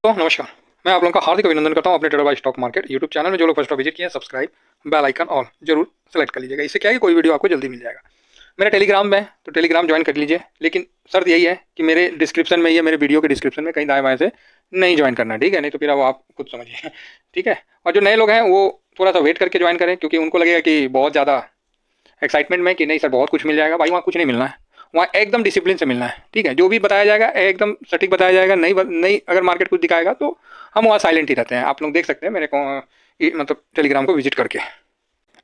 तो नमस्कार, मैं आप लोगों का हार्दिक अभिनंदन करता हूं अपने trader by stock market YouTube channel में। जो लोग फर्स्ट विजिट किए हैं, सब्सक्राइब, बेल आइकन ऑल जरूर सेलेक्ट कर लीजिएगा। इससे क्या है कि कोई वीडियो आपको जल्दी मिल जाएगा। मेरा टेलीग्राम में तो टेलीग्राम ज्वाइन कर लीजिए, लेकिन शर्त यही है कि मेरे डिस्क्रिप्शन में, ये मेरे वीडियो के डिस्क्रिप्शन में कहीं दाएं बाएं से नहीं ज्वाइन करना, ठीक है? नहीं तो फिर अब आप खुद समझिए, ठीक है? और जो नए लोग हैं वो थोड़ा सा वेट करके ज्वाइन करें, क्योंकि उनको लगेगा कि बहुत ज़्यादा एक्साइटमेंट में कि नहीं सर बहुत कुछ मिल जाएगा। भाई वहाँ कुछ नहीं मिलना है, वहाँ एकदम डिसिप्लिन से मिलना है, ठीक है? जो भी बताया जाएगा एकदम सटीक बताया जाएगा। नहीं अगर मार्केट कुछ दिखाएगा तो हम वहाँ साइलेंट ही रहते हैं। आप लोग देख सकते हैं मेरे को मतलब टेलीग्राम को विजिट करके।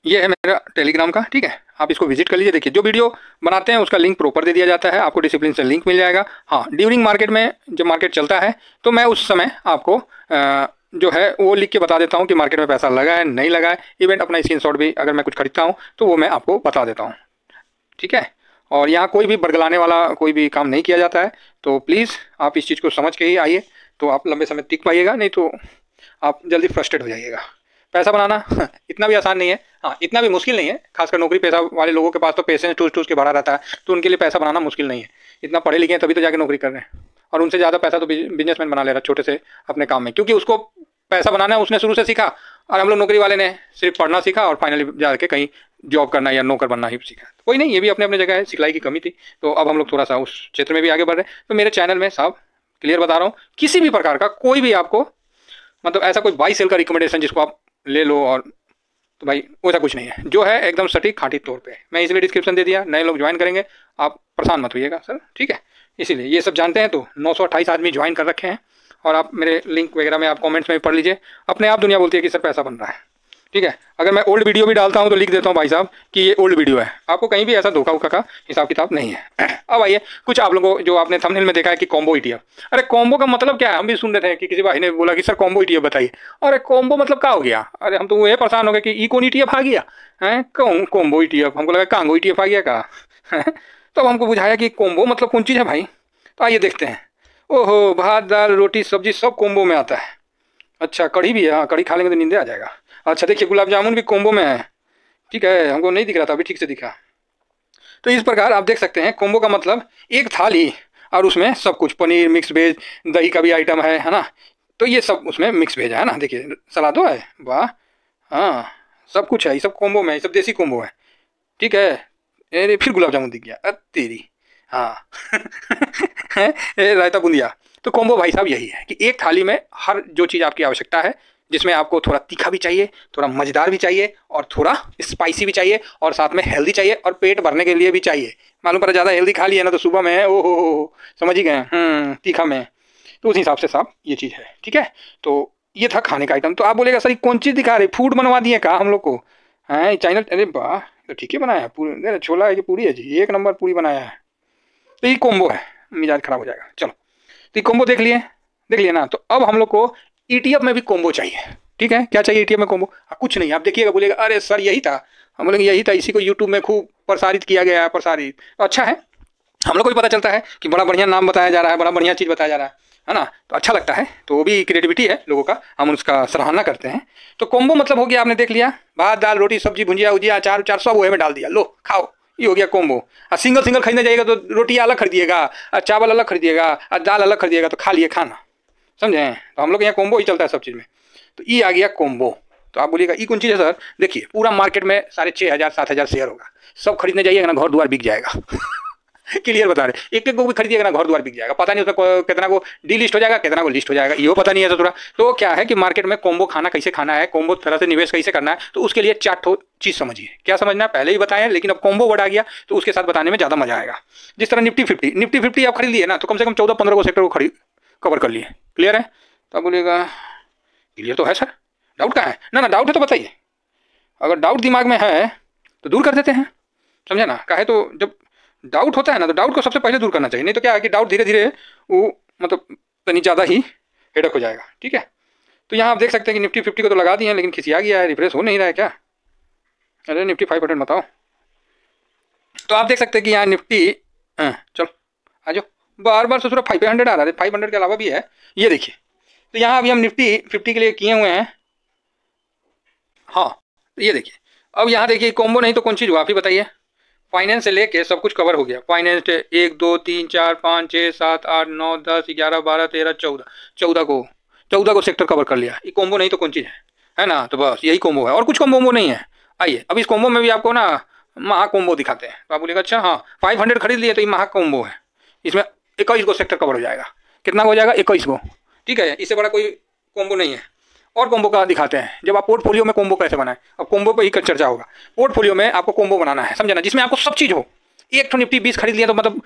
ये है मेरा टेलीग्राम का, ठीक है? आप इसको विजिट कर लीजिए। देखिए जो वीडियो बनाते हैं उसका लिंक प्रॉपर दे दिया जाता है, आपको डिसिप्लिन से लिंक मिल जाएगा। हाँ, ड्यूरिंग मार्केट में जब मार्केट चलता है तो मैं उस समय आपको जो है वो लिख के बता देता हूँ कि मार्केट में पैसा लगा है नहीं लगा है। इवेंट अपना स्क्रीनशॉट भी अगर मैं कुछ खरीदता हूँ तो वो मैं आपको बता देता हूँ, ठीक है? और यहाँ कोई भी बरगलाने वाला कोई भी काम नहीं किया जाता है, तो प्लीज़ आप इस चीज़ को समझ के ही आइए, तो आप लंबे समय टिक पाइएगा, नहीं तो आप जल्दी फ्रस्ट्रेट हो जाइएगा। पैसा बनाना इतना भी आसान नहीं है, हाँ इतना भी मुश्किल नहीं है। खासकर नौकरी पेशा वाले लोगों के पास तो पेशेंस टूस टूस के भरा रहता है, तो उनके लिए पैसा बनाना मुश्किल नहीं है। इतना पढ़े लिखे हैं तभी तो जाके नौकरी कर रहे हैं, और उनसे ज़्यादा पैसा तो बिजनेसमैन बना ले रहा है छोटे से अपने काम में, क्योंकि उसको पैसा बनाना है उसने शुरू से सीखा। और हम लोग नौकरी वाले ने सिर्फ पढ़ना सीखा और फाइनली जाके कहीं जॉब करना या नौकर बनना ही सीखा। कोई नहीं, ये भी अपने अपने जगह है, सिखलाई की कमी थी, तो अब हम लोग थोड़ा सा उस क्षेत्र में भी आगे बढ़ रहे हैं। तो मेरे चैनल में साहब क्लियर बता रहा हूँ, किसी भी प्रकार का कोई भी आपको मतलब ऐसा कोई बाई सेल का रिकमेंडेशन जिसको आप ले लो और तो भाई वैसा कुछ नहीं है। जो है एकदम सटीक खाँटी तौर पे मैं इसलिए डिस्क्रिप्शन दे दिया, नए लोग ज्वाइन करेंगे, आप परेशान मत होइएगा सर, ठीक है? इसीलिए ये सब जानते हैं तो 928 आदमी ज्वाइन कर रखे हैं, और आप मेरे लिंक वगैरह में आप कमेंट्स में भी पढ़ लीजिए। अपने आप दुनिया बोलती है कि सर पैसा बन रहा है, ठीक है? अगर मैं ओल्ड वीडियो भी डालता हूं तो लिख देता हूं भाई साहब कि ये ओल्ड वीडियो है, आपको कहीं भी ऐसा धोखा वोखा का हिसाब किताब नहीं है। अब आइए कुछ आप लोगों को जो आपने थंबनेल में देखा है कि कॉम्बो ईटीएफ। अरे कॉम्बो का मतलब क्या है? हम भी सुन रहे थे कि किसी भाई ने बोला कि सर कॉम्बो ईटीएफ बताइए। अरे कॉम्बो मतलब क्या हो गया? अरे हम तो वो परेशान हो गए कि इकोन ईटीएफ आ गया है, कॉम्बो ईटीएफ। हमको लगा कांगो ईटीएफ आ गया का। तो हमको बुझाया कि कॉम्बो मतलब कौन चीज़ है भाई। तो आइए देखते हैं। ओहो, भात दाल रोटी सब्जी सब कॉम्बो में आता है। अच्छा कढ़ी भी है, हाँ कढ़ी खा लेंगे तो नींदे आ जाएगा। अच्छा देखिए गुलाब जामुन भी कॉम्बो में है, ठीक है? हमको नहीं दिख रहा था, अभी ठीक से दिखा। तो इस प्रकार आप देख सकते हैं कॉम्बो का मतलब एक थाली और उसमें सब कुछ, पनीर मिक्स वेज, दही का भी आइटम है ना? तो ये सब उसमें मिक्स वेज है ना? देखिए सलादो है, वाह, हाँ सब कुछ है, ये सब कॉम्बो में, ये सब देसी कॉम्बो है, ठीक है? अरे फिर गुलाब जामुन दिख गया, अरे तेरी, हाँ। रायता बूंदिया। तो कॉम्बो भाई साहब यही है कि एक थाली में हर जो चीज़ आपकी आवश्यकता है, जिसमें आपको थोड़ा तीखा भी चाहिए, थोड़ा मज़ेदार भी चाहिए, और थोड़ा स्पाइसी भी चाहिए, और साथ में हेल्दी चाहिए, और पेट भरने के लिए भी चाहिए। मालूम पड़ा ज़्यादा हेल्दी खा लिया ना तो सुबह में ओ हो, समझ ही गए, तीखा में। तो उस हिसाब से साहब ये चीज़ है, ठीक है? तो ये था खाने का आइटम। तो आप बोलेगा सर कौन चीज़ दिखा रहे, फूड बनवा दिए का हम लोग को? हैं चाइना? अरे वाह, तो ठीक है बनाया है पूरी, छोला है कि पूरी है जी, एक नंबर पूरी बनाया है। तो ये कॉम्बो है, मिजाज खराब हो जाएगा। चलो, तो ये कॉम्बो देख लिए ना? तो अब हम लोग को ईटीएफ में भी कॉम्बो चाहिए, ठीक है? क्या चाहिए ईटीएफ में कॉम्बो? कुछ नहीं, आप देखिएगा बोलिएगा अरे सर यही था। हम बोलेंगे यही था, इसी को यूट्यूब में खूब प्रसारित किया गया है। प्रसारित तो अच्छा है, हम लोग को भी पता चलता है कि बड़ा बढ़िया नाम बताया जा रहा है, बड़ा बढ़िया चीज़ बताया जा रहा है ना? तो अच्छा लगता है, तो वो भी क्रिएटिविटी है लोगों का, हम उसका सराहना करते हैं। तो कॉम्बो मतलब हो गया, आपने देख लिया, भात दाल रोटी सब्जी भुंजिया उजिया अचार उचार सब वो में डाल दिया, लो खाओ, ये हो गया कॉम्बो। और सिंगल सिंगल खरीदने जाइएगा तो रोटी अलग खरीदिएगा, और चावल अलग खरीदिएगा, और दाल अलग खरीदिएगा, तो खा लिए खाना, समझे? तो हम लोग यहाँ कॉम्बो ही चलता है सब चीज़ में। तो ये आ गया कॉम्बो। तो आप बोलिएगा ये कौन चीज़ है सर? देखिए पूरा मार्केट में 6,500 7,000 शेयर होगा, सब खरीदने जाइएगा ना घर द्वार बिक जाएगा। क्लियर बता रहे, एक एक को भी खरीदिएगा ना घर द्वार बिक जाएगा। पता नहीं उसमें कितना को डी लिस्ट हो जाएगा, कितना को लिस्ट हो जाएगा, ये पता नहीं है थोड़ा। तो क्या है कि मार्केट में कॉम्बो खाना कैसे खाना है, कॉम्बो तरह से निवेश कैसे करना है, तो उसके लिए 4 चीज़ समझिए। क्या समझना है पहले ही बताया, लेकिन अब कॉम्बो वर्ड आ गया तो उसके साथ बताने में ज़्यादा मजा आएगा। जिस तरह निफ्टी 50 आप खरीद लिए ना, तो कम से कम 14-15 को सेक्टर को कवर कर लिए। क्लियर है? तो आप बोलिएगा क्लियर तो है सर, डाउट कहाँ है? ना डाउट है तो बताइए। अगर डाउट दिमाग में है तो दूर कर देते हैं, समझे ना? काहे तो जब डाउट होता है ना तो डाउट को सबसे पहले दूर करना चाहिए, नहीं तो क्या है कि डाउट धीरे धीरे वो मतलब तनी ज़्यादा ही हेडक हो जाएगा, ठीक है? तो यहाँ आप देख सकते हैं कि निफ्टी 50 को तो लगा दिए हैं, लेकिन खिसिया गया है, रिफ्रेश हो नहीं रहा है क्या? अरे निफ्टी 500 बताओ। तो आप देख सकते हैं कि यहाँ निफ्टी, चलो आ जाओ, बार बार ससुरा 500 आ रहा है, 500 के अलावा भी है, ये देखिए। तो यहाँ अभी हम निफ्टी 50 के लिए किए हुए हैं, हाँ तो ये देखिए। अब यहाँ देखिए कॉम्बो नहीं तो कौन चीज़ हुआ, आप ही बताइए। फाइनेंस से लेके सब कुछ कवर हो गया। फाइनेंस 1 2 3 4 5 6 7 8 9 10 11 12 13 14 को 14 को सेक्टर कवर कर लिया। ये कॉम्बो नहीं तो कौन चीज़ है ना। तो बस यही कॉम्बो है और कुछ कॉम्बो नहीं है। आइए अब इस कॉम्बो में भी आपको ना महा कॉम्बो दिखाते हैं। तो आप बोलेगा अच्छा हाँ 500 खरीद लिए तो ये महा कॉम्बो है। इसमें 21 को सेक्टर कवर हो जाएगा। कितना हो जाएगा? 21 को। ठीक है, इससे बड़ा कोई कॉम्बो नहीं है। और कॉम्बो का दिखाते हैं। जब आप पोर्टफोलियो में कॉम्बो कैसे बनाएं, अब कॉम्बो पे ही चर्चा होगा। पोर्टफोलियो में आपको कॉम्बो बनाना है, समझना, जिसमें आपको सब चीज़ हो। एक तो निफ्टी 20 खरीद लिया तो मतलब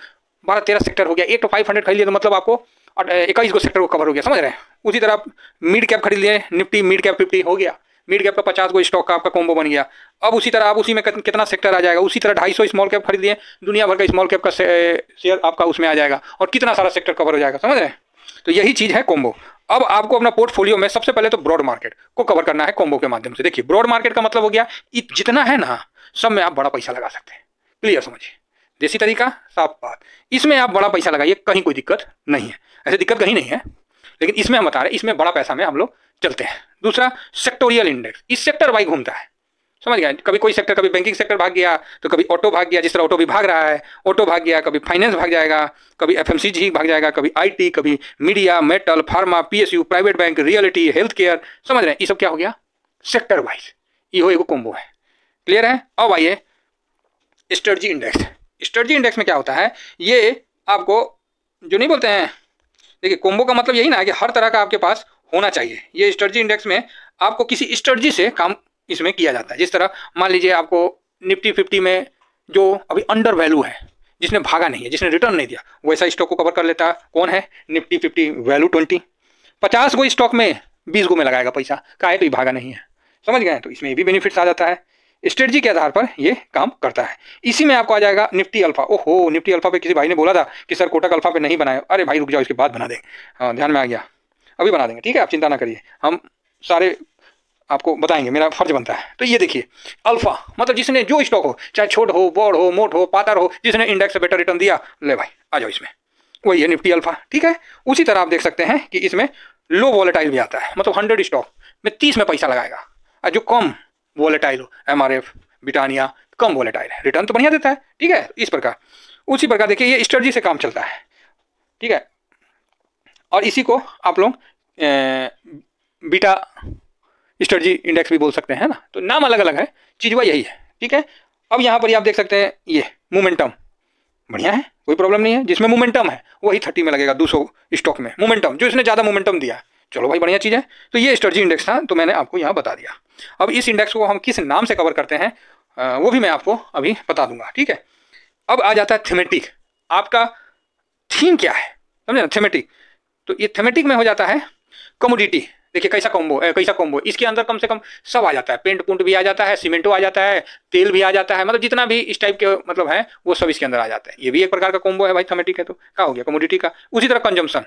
12-13 सेक्टर हो गया। एक तो 500 खरीद लिया तो मतलब आपको 21 को सेक्टर को कवर हो गया, समझ रहे हैं। उसी तरह आप मिड कैप खरीद लिए, निफ्टी मिड कैप 50 हो गया। मिड कैप का 50 को स्टॉक का आपका कॉम्बो बन गया। अब उसी तरह आप उसी में कितना सेक्टर आ जाएगा, उसी तरह 250 स्मॉल कैप खरीद लिए, दुनिया भर का स्मॉल कैप का शेयर आपका उसमें आ जाएगा और कितना सारा सेक्टर कवर हो जाएगा, समझ रहे हैं। तो यही चीज़ है कॉम्बो। अब आपको अपना पोर्टफोलियो में सबसे पहले तो ब्रॉड मार्केट को कवर करना है कॉम्बो के माध्यम से। देखिए ब्रॉड मार्केट का मतलब हो गया जितना है ना सब में आप बड़ा पैसा लगा सकते हैं। क्लियर समझिए, देसी तरीका, साफ बात। इसमें आप बड़ा पैसा लगाइए, कहीं कोई दिक्कत नहीं है। ऐसे दिक्कत कहीं नहीं है, लेकिन इसमें हम बता रहे हैं इसमें बड़ा पैसा में हम लोग चलते हैं। दूसरा सेक्टोरियल इंडेक्स, इस सेक्टर वाइज घूमता है, समझ गया। कभी कोई सेक्टर, कभी बैंकिंग सेक्टर भाग गया तो कभी ऑटो भाग गया, जिस तरह ऑटो भी भाग रहा है, ऑटो भाग गया। कभी फाइनेंस भाग जाएगा, कभी एफएमसीजी भाग जाएगा, कभी आईटी, कभी media, metal, pharma, PSU, private bank, reality, health care, समझ रहे हैं। ये सब क्या हो गया? Sector wise. ये हो एक कॉम्बो है। क्लियर है। अब आइए स्ट्रेटजी इंडेक्स। स्ट्रेटजी इंडेक्स में क्या होता है, ये आपको जो नहीं बोलते हैं, देखिए कॉम्बो का मतलब यही ना है कि हर तरह का आपके पास होना चाहिए। ये स्ट्रेटजी इंडेक्स में आपको किसी स्ट्रेटजी से काम इसमें किया जाता है। जिस तरह मान लीजिए आपको निफ्टी 50 में जो अभी अंडर वैल्यू है, जिसने भागा नहीं है, जिसने रिटर्न नहीं दिया, वैसा स्टॉक को कवर कर लेता है। कौन है? Nifty 50 value 20। 50 को स्टॉक में 20 को में लगाएगा पैसा, का है तो ये भागा नहीं है, समझ गए। तो इसमें भी बेनिफिट्स आ जाता है। स्ट्रेटजी के आधार पर ये काम करता है। इसी में आपको आ जाएगा निफ्टी अल्फा। ओहो, निफ्टी अल्फा पे किसी भाई ने बोला था कि सर कोटक अल्फा पे नहीं बनाए। अरे भाई रुक जाओ, इसके बाद बना देंगे। हाँ ध्यान में आ गया, अभी बना देंगे, ठीक है, आप चिंता ना करिए, हम सारे आपको बताएंगे, मेरा फर्ज बनता है। तो ये देखिए अल्फा मतलब जिसने जो स्टॉक हो, चाहे छोट हो, बड़ हो, मोट हो, पातर हो, जिसने इंडेक्स से बेटर रिटर्न दिया, ले भाई आ जाओ इसमें, वही है निफ्टी अल्फा। ठीक है। उसी तरह आप देख सकते हैं कि इसमें लो वॉलेटाइल भी आता है, मतलब 100 स्टॉक में 30 में पैसा लगाएगा। और जो कम वॉलेटाइल हो, एमआरएफ, ब्रिटानिया, कम वॉलेटाइल है, रिटर्न तो बढ़िया देता है। ठीक है, इस प्रकार। उसी प्रकार देखिए ये स्ट्रेटजी से काम चलता है। ठीक है, और इसी को आप लोग बीटा स्ट्रेटजी इंडेक्स भी बोल सकते हैं ना। तो नाम अलग अलग है, चीज़ वह यही है। ठीक है। अब यहाँ पर आप देख सकते हैं ये मोमेंटम बढ़िया है, कोई प्रॉब्लम नहीं है। जिसमें मोमेंटम है वही 30 में लगेगा, 200 स्टॉक में मोमेंटम, जो इसने ज़्यादा मोमेंटम दिया। चलो भाई बढ़िया चीज़ है। तो ये स्ट्रेटजी इंडेक्स था, तो मैंने आपको यहाँ बता दिया। अब इस इंडेक्स को हम किस नाम से कवर करते हैं वो भी मैं आपको अभी बता दूंगा। ठीक है। अब आ जाता है थीमेटिक। आपका थीम क्या है, समझे ना, थीमेटिक। तो ये थीमेटिक में हो जाता है कमोडिटी। देखिए कैसा कॉम्बो, इसके अंदर कम से कम सब आ जाता है। पेंट पुंट भी आ जाता है, सीमेंटो आ जाता है, तेल भी आ जाता है, मतलब जितना भी इस टाइप के मतलब है वो सब इसके अंदर आ जाता है। ये भी एक प्रकार का कॉम्बो है भाई, थीमेटिक है तो क्या हो गया, कमोडिटी का। उसी तरह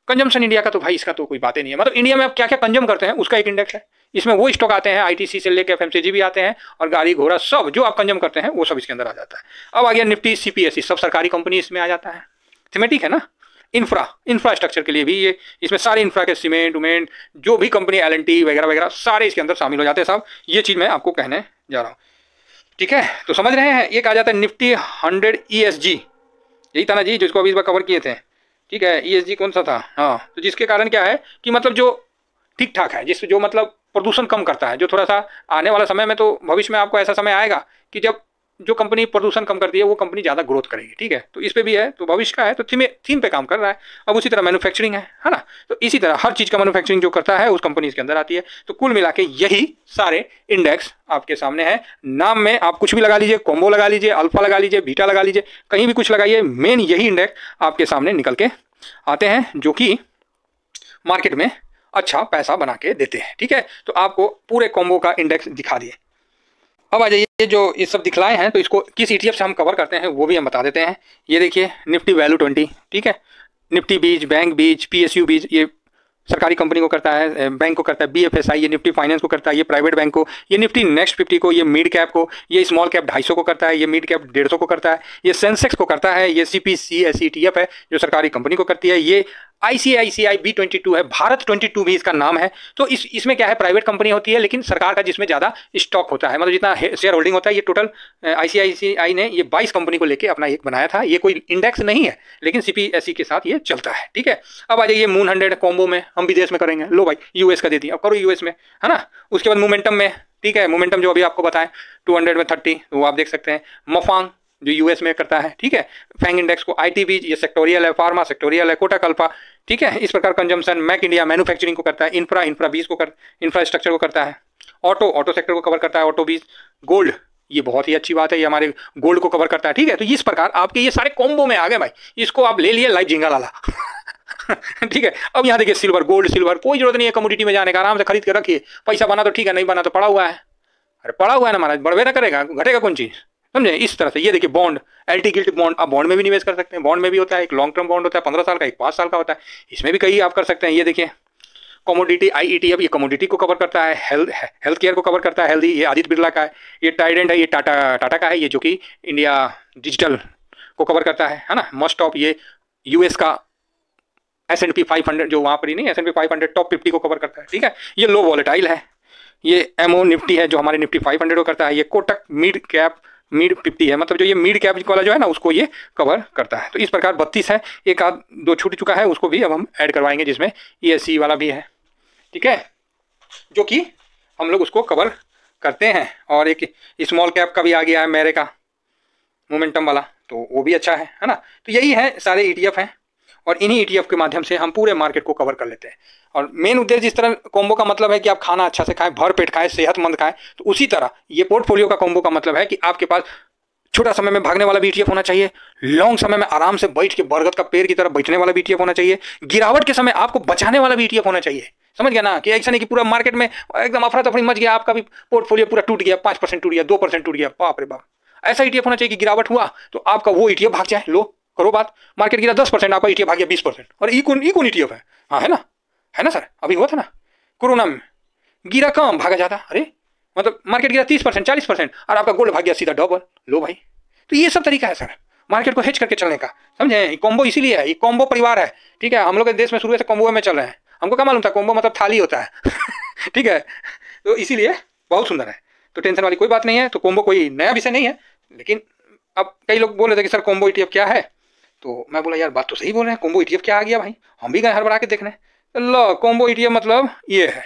कंजम्पशन इंडिया का तो भाई इसका तो कोई बात ही नहीं है। मतलब इंडिया में आप क्या क्या कंज्यूम करते हैं उसका एक इंडेक्स है। इसमें वो स्टॉक आते हैं, आईटीसी से लेकर एफएमसीजी भी आते हैं, और गाड़ी घोड़ा सब जो आप कंज्यूम करते हैं वो सब इसके अंदर आ जाता है। अब आ गया निफ्टी सीपीएसई, सब सरकारी कंपनी इसमें आ जाता है। थीमेटिक है ना। इंफ्रास्ट्रक्चर के लिए भी ये, इसमें सारे इंफ्रा के सीमेंट उमेंट जो भी कंपनी एलएनटी वगैरह वगैरह सारे इसके अंदर शामिल हो जाते हैं साहब। ये चीज़ मैं आपको कहने जा रहा हूँ। ठीक है, तो समझ रहे हैं। एक आ जाता है निफ्टी 100 ESG, यही था ना जी जिसको अभी इस बार कवर किए थे। ठीक है, ESG कौन सा था, हाँ, तो जिसके कारण क्या है कि मतलब जो ठीक ठाक है, जिस जो मतलब प्रदूषण कम करता है, जो थोड़ा सा आने वाला समय में, तो भविष्य में आपको ऐसा समय आएगा कि जब जो कंपनी प्रदूषण कम करती है वो कंपनी ज़्यादा ग्रोथ करेगी। ठीक है, तो इस पे भी है, तो भविष्य का है, तो थीम पे काम कर रहा है। अब उसी तरह मैन्युफैक्चरिंग है ना। तो इसी तरह हर चीज़ का मैन्युफैक्चरिंग जो करता है उस कंपनी इसके अंदर आती है। तो कुल मिला के यही सारे इंडेक्स आपके सामने है। नाम में आप कुछ भी लगा लीजिए, कॉम्बो लगा लीजिए, अल्फा लगा लीजिए, बीटा लगा लीजिए, कहीं भी कुछ लगाइए, मेन यही इंडेक्स आपके सामने निकल के आते हैं जो कि मार्केट में अच्छा पैसा बना के देते हैं। ठीक है, तो आपको पूरे कॉम्बो का इंडेक्स दिखा दिए। अब आ जाइए, जो ये सब दिखलाए हैं तो इसको किस ETF से हम कवर करते हैं वो भी हम बता देते हैं। ये देखिए निफ्टी वैल्यू 20, ठीक है, निफ्टी बीज, बैंक बीज, PSU बीज, ये सरकारी कंपनी को करता है, बैंक को करता है, BFSI, ये निफ्टी फाइनेंस को करता है, ये प्राइवेट बैंक को, ये निफ्टी नेक्स्ट 50 को, ये मिड कैप को, ये स्मॉल कैप 250 को करता है, ये मिड कैप 150 को करता है, ये सेंसेक्स को करता है, ये CPC SETF है जो सरकारी कंपनी को करती है, ये ICICI B22 है, भारत 22 भी इसका नाम है। तो इसमें क्या है, प्राइवेट कंपनी होती है लेकिन सरकार का जिसमें ज़्यादा स्टॉक होता है, मतलब जितना शेयर होल्डिंग होता है। ये टोटल ICICI ने ये 22 कंपनी को लेके अपना एक बनाया था। ये कोई इंडेक्स नहीं है लेकिन CPSE के साथ ये चलता है, ठीक है। अब आ जाइए मून 100 कॉम्बो में, हम विदेश में करेंगे। लो भाई US का दे दिया, अब करो US में, है ना। उसके बाद मोमेंटम में, ठीक है, मोमेंटम जो अभी आपको बताएं 200 में 30, वो आप देख सकते हैं। मफांग जो US में करता है, ठीक है। फैंग इंडेक्स को, ITB ये सेक्टोरियल है, फार्मा सेक्टोरियल है, कोटक अल्फा, ठीक है। इस प्रकार कंजम्पशन, मैक इंडिया मैन्युफैक्चरिंग को करता है, इंफ्रा 20 को इंफ्रास्ट्रक्चर को करता है, ऑटो सेक्टर को कवर करता है, ऑटो 20, गोल्ड, ये बहुत ही अच्छी बात है, ये हमारे गोल्ड को कवर करता है, ठीक है। तो इस प्रकार आपके ये सारे कॉम्बो में आ गए भाई, इसको आप ले लिए लाइव झिंगा लाला ठीक है। अब यहाँ देखिए सिल्वर, गोल्ड सिल्वर, कोई जरूरत नहीं है कमोडिटी में जाने का, आराम से खरीद के रखिए। पैसा बना तो ठीक है, नहीं बना तो पड़ा हुआ है। अरे पड़ा हुआ है ना महाराज, बढ़वे ना करेगा, घटेगा कौन चीज, समझे। इस तरह से ये देखिए बॉन्ड, LT गिल्ट बॉन्ड, आप बॉन्ड में भी निवेश कर सकते हैं। बॉन्ड में भी होता है, एक लॉन्ग टर्म बॉन्ड होता है 15 साल का, एक 5 साल का होता है, इसमें भी कई आप कर सकते हैं। ये देखिए कमोडिटी IET, अब ये कमोडिटी को कवर करता है, हेल्थ केयर को कवर करता है, हेल्दी, ये आदित्य बिरला का है। ये टाइडेंट है, ये टाटा का है, ये जो कि इंडिया डिजिटल को कवर करता है ना। मस्ट ऑफ ये US का S&P 500 जो वहाँ पर ही नहीं, S&P 500 टॉप 50 को कवर करता है, ठीक है। ये लो वॉलेटाइल है। ये MO निफ्टी है जो हमारे निफ्टी 500 को करता है। ये कोटक मिड 50 है, मतलब जो ये मिड कैप वाला जो है ना उसको ये कवर करता है। तो इस प्रकार 32 है, एक आध दो छूट चुका है, उसको भी अब हम ऐड करवाएंगे, जिसमें ESE वाला भी है, ठीक है, जो कि हम लोग उसको कवर करते हैं। और एक स्मॉल कैप का भी आ गया है मेरे का मोमेंटम वाला, तो वो भी अच्छा है ना। तो यही है सारे ETF हैं, और इन्हीं ETF के माध्यम से हम पूरे मार्केट को कवर कर लेते हैं। और मेन उद्देश्य, जिस तरह कॉम्बो का मतलब है कि आप खाना अच्छा से खाएं, भर पेट खाएं, सेहतमंद खाएं, तो उसी तरह ये पोर्टफोलियो का कॉम्बो का मतलब है कि आपके पास छोटा समय में भागने वाला भी ETF होना चाहिए, लॉन्ग समय में आराम से बैठ के बरगद का पेड़ की तरह बैठने वाला भी ETF होना चाहिए, गिरावट के समय आपको बचाने वाला भी ETF होना चाहिए। समझ गया ना, कि ऐसा नहीं कि पूरा मार्केट में एकदम अफरा तफरी मच गया, आपका भी पोर्टफोलियो पूरा टूट गया, 5% टूट गया, 2% टूट गया, बाप रे बाप। ऐसा ETF होना चाहिए कि गिरावट हुआ तो आपका वो ETF भाग जाए। लो करो बात, मार्केट गिरा 10%, आपका ETF भाग गया 20%, और ये कौन ETF है? हाँ है ना सर, अभी हुआ था ना कोरोना में, गिरा कम भागा जाता। अरे मतलब मार्केट गिरा 30% 40% और आपका गोल्ड भाग गया सीधा डबल। लो भाई, तो ये सब तरीका है सर मार्केट को हेज करके चलने का, समझे। कॉम्बो इसीलिए है, ये कॉम्बो परिवार है, ठीक है। हम लोग के देश में शुरू से कॉम्बो में चल रहे हैं, हमको क्या मालूम था कॉम्बो मतलब थाली होता है ठीक है, तो इसीलिए बहुत सुंदर है, तो टेंशन वाली कोई बात नहीं है। तो कॉम्बो कोई नया विषय नहीं है, लेकिन अब कई लोग बोल रहे थे कि सर कॉम्बो ETF क्या है, तो मैं बोला यार बात तो सही बोल रहे हैं, कॉम्बो ETF क्या आ गया भाई, हम भी गए हड़बड़ा के देखने। लो कॉम्बो ETF मतलब ये है,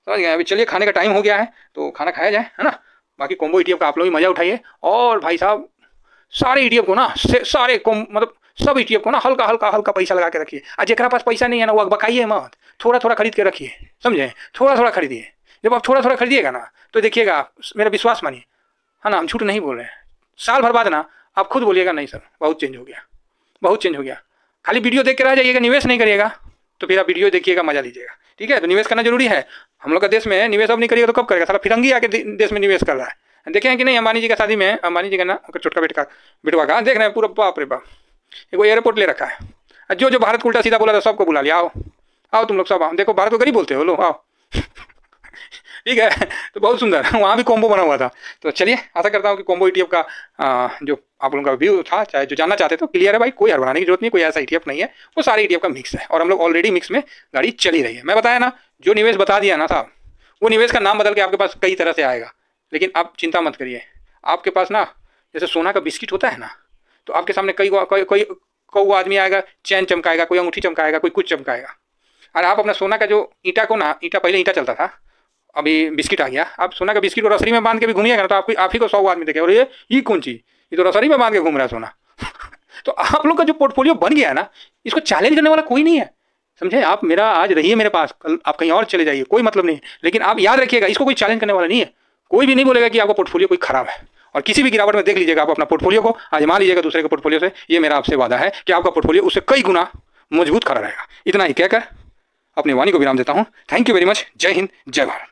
समझ गए। अभी चलिए खाने का टाइम हो गया है तो खाना खाया जाए, है ना। बाकी कॉम्बो ETF का आप लोग भी मजा उठाइए, और भाई साहब सारे ETF को ना, सारे मतलब सब ETF को ना हल्का हल्का पैसा लगा के रखिए। और जेकरा पास पैसा नहीं है ना वो बकाइए मत, थोड़ा थोड़ा खरीद के रखिए, समझे, थोड़ा थोड़ा खरीदिए। जब आप थोड़ा थोड़ा खरीदिएगा ना तो देखिएगा, मेरा विश्वास मानिए, है ना, हम झूठ नहीं बोल रहे हैं, साल भर बाद ना आप खुद बोलिएगा नहीं सर बहुत चेंज हो गया, बहुत चेंज हो गया। खाली वीडियो देख के रह जाइएगा, निवेश नहीं करिएगा, तो फिर आप वीडियो देखिएगा, मजा लीजिएगा, ठीक है। तो निवेश करना जरूरी है। हम लोग का देश में निवेश अब नहीं करिएगा तो कब करेगा, साला फिरंगी आके देश में निवेश कर रहा है। देखे हैं कि नहीं, अंबानी जी का शादी में, अंबानी जी का ना छोटका बेटवा का देख रहे हैं पूरा, बाप रे बाप, एगो एयरपोर्ट ले रखा है। जो भारत को उल्टा सीधा बोला था सबको बुला लिया, आओ तुम लोग सब आओ, देखो भारत को गरीब बोलते हो, लो आओ ठीक है। तो बहुत सुंदर वहाँ भी कॉम्बो बना हुआ था। तो चलिए आशा करता हूँ कि कॉम्बो ETF का जो आप लोगों का व्यू था, चाहे जो जानना चाहते तो क्लियर है भाई, कोई हड़बड़ाने की जरूरत नहीं, कोई ऐसा ETF नहीं है, वो सारे ETF का मिक्स है, और हम लोग ऑलरेडी मिक्स में गाड़ी चली रही है। मैं बताया ना, जो निवेश बता दिया ना साहब, वो निवेश का नाम बदल के आपके पास कई तरह से आएगा, लेकिन आप चिंता मत करिए। आपके पास ना जैसे सोना का बिस्किट होता है ना, तो आपके सामने कोई आदमी आएगा, चैन चमकाएगा, कोई अंगूठी चमकाएगा, कोई कुछ चमकाएगा, और आप अपना सोना का जो ईंटा को ना, ईंटा पहले ईंटा चलता था, अभी बिस्किट आ गया, आप सोना का बिस्किट को रसरी में बांध के भी घूमिएगा ना तो आप ही को 100 आदमी देखे, और ये कौन चीज़, ये तो रसरी में बांध के घूम रहा है सोना तो आप लोग का जो पोर्टफोलियो बन गया है ना, इसको चैलेंज करने वाला कोई नहीं है, समझे। आप मेरा आज रहिए मेरे पास, कल आप कहीं और चले जाइए, कोई मतलब नहीं है, लेकिन आप याद रखिएगा इसको कोई चैलेंज करने वाला नहीं है। कोई भी नहीं बोलेगा कि आपका पोर्टफोलियो कोई खराब है, और किसी भी गिरावट में देख लीजिएगा, आप अपना पोर्टफोलियो को आजमा लीजिएगा दूसरे के पोर्टफोलियो से, ये मेरा आपसे वादा है कि आपका पोर्टफोलियो उससे कई गुना मजबूत खड़ा रहेगा। इतना ही कहकर अपनी वाणी को विराम देता हूँ। Thank you very much. जय हिंद, जय भारत।